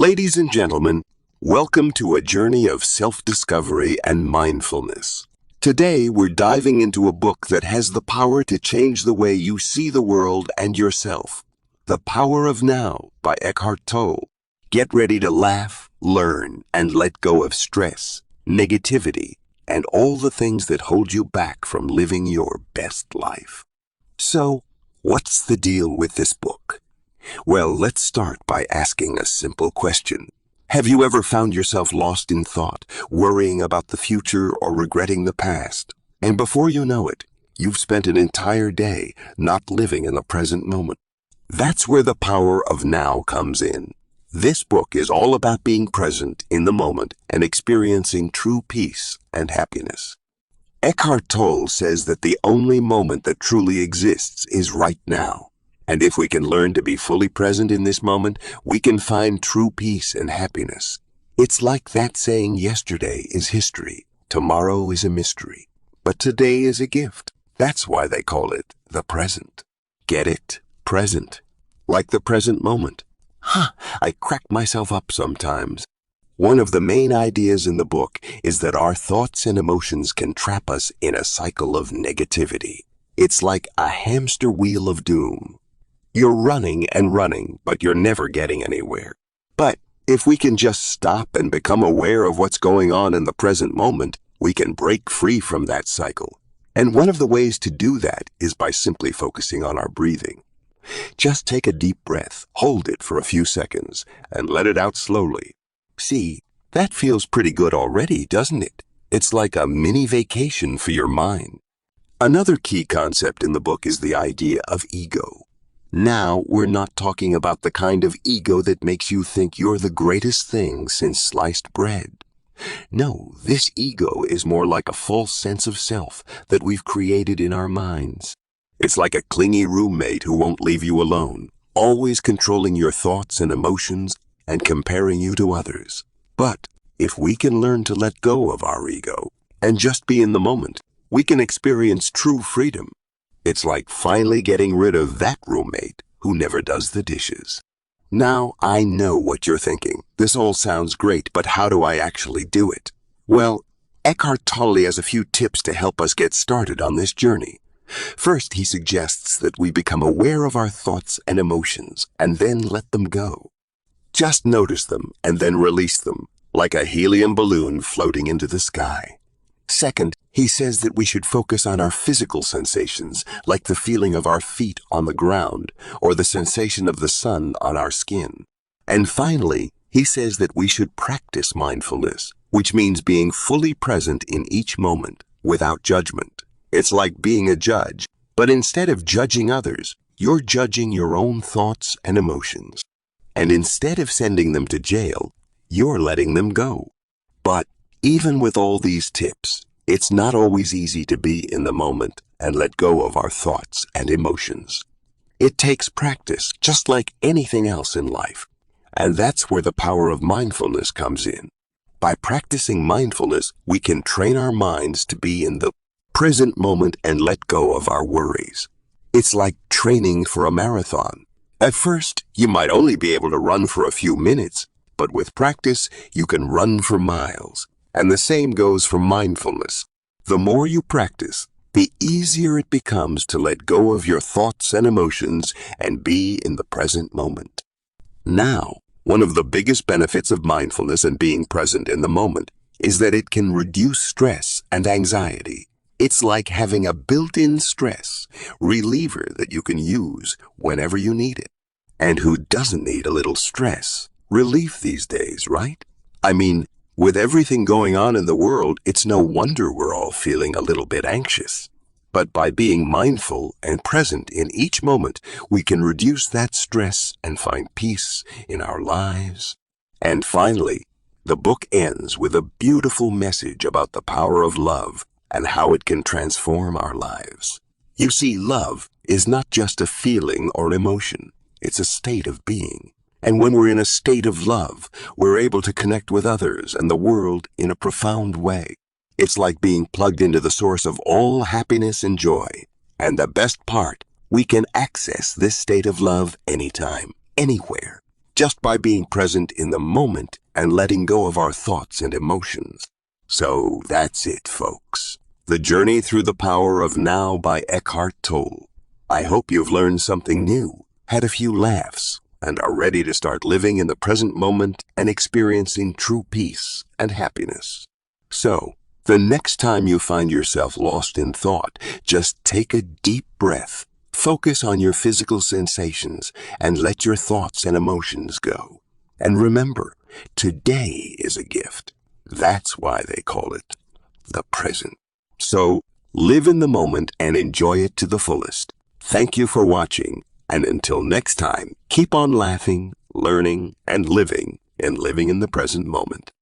Ladies and gentlemen, welcome to a journey of self-discovery and mindfulness. Today, we're diving into a book that has the power to change the way you see the world and yourself. The Power of Now by Eckhart Tolle. Get ready to laugh, learn, and let go of stress, negativity, and all the things that hold you back from living your best life. So, what's the deal with this book? Well, let's start by asking a simple question. Have you ever found yourself lost in thought, worrying about the future or regretting the past? And before you know it, you've spent an entire day not living in the present moment. That's where the power of now comes in. This book is all about being present in the moment and experiencing true peace and happiness. Eckhart Tolle says that the only moment that truly exists is right now. And if we can learn to be fully present in this moment, we can find true peace and happiness. It's like that saying, yesterday is history, tomorrow is a mystery, but today is a gift. That's why they call it the present. Get it? Present. Like the present moment. I crack myself up sometimes. One of the main ideas in the book is that our thoughts and emotions can trap us in a cycle of negativity. It's like a hamster wheel of doom. You're running and running, but you're never getting anywhere. But if we can just stop and become aware of what's going on in the present moment, we can break free from that cycle. And one of the ways to do that is by simply focusing on our breathing. Just take a deep breath, hold it for a few seconds, and let it out slowly. See, that feels pretty good already, doesn't it? It's like a mini vacation for your mind. Another key concept in the book is the idea of ego. Now, we're not talking about the kind of ego that makes you think you're the greatest thing since sliced bread. No, this ego is more like a false sense of self that we've created in our minds. It's like a clingy roommate who won't leave you alone, always controlling your thoughts and emotions and comparing you to others. But if we can learn to let go of our ego and just be in the moment, we can experience true freedom. It's like finally getting rid of that roommate who never does the dishes. Now, I know what you're thinking. This all sounds great, but how do I actually do it? Well, Eckhart Tolle has a few tips to help us get started on this journey. First, he suggests that we become aware of our thoughts and emotions and then let them go. Just notice them and then release them, like a helium balloon floating into the sky. Second, he says that we should focus on our physical sensations, like the feeling of our feet on the ground or the sensation of the sun on our skin. And finally, he says that we should practice mindfulness, which means being fully present in each moment without judgment. It's like being a judge, but instead of judging others, you're judging your own thoughts and emotions. And instead of sending them to jail, you're letting them go. But even with all these tips, it's not always easy to be in the moment and let go of our thoughts and emotions. It takes practice, just like anything else in life. And that's where the power of mindfulness comes in. By practicing mindfulness, we can train our minds to be in the present moment and let go of our worries. It's like training for a marathon. At first, you might only be able to run for a few minutes, but with practice, you can run for miles. And the same goes for mindfulness. The more you practice, the easier it becomes to let go of your thoughts and emotions and be in the present moment. Now, one of the biggest benefits of mindfulness and being present in the moment is that it can reduce stress and anxiety. It's like having a built-in stress reliever that you can use whenever you need it. And who doesn't need a little stress relief these days, right? I mean, with everything going on in the world, it's no wonder we're all feeling a little bit anxious. But by being mindful and present in each moment, we can reduce that stress and find peace in our lives. And finally, the book ends with a beautiful message about the power of love and how it can transform our lives. You see, love is not just a feeling or emotion. It's a state of being. And when we're in a state of love, we're able to connect with others and the world in a profound way. It's like being plugged into the source of all happiness and joy. And the best part, we can access this state of love anytime, anywhere. just by being present in the moment and letting go of our thoughts and emotions. So that's it, folks. The Journey Through the Power of Now by Eckhart Tolle. I hope you've learned something new, had a few laughs, and are ready to start living in the present moment and experiencing true peace and happiness. So, the next time you find yourself lost in thought, just take a deep breath, focus on your physical sensations, and let your thoughts and emotions go. And remember, today is a gift. That's why they call it the present. So, live in the moment and enjoy it to the fullest. Thank you for watching, and until next time, keep on laughing, learning, and living in the present moment.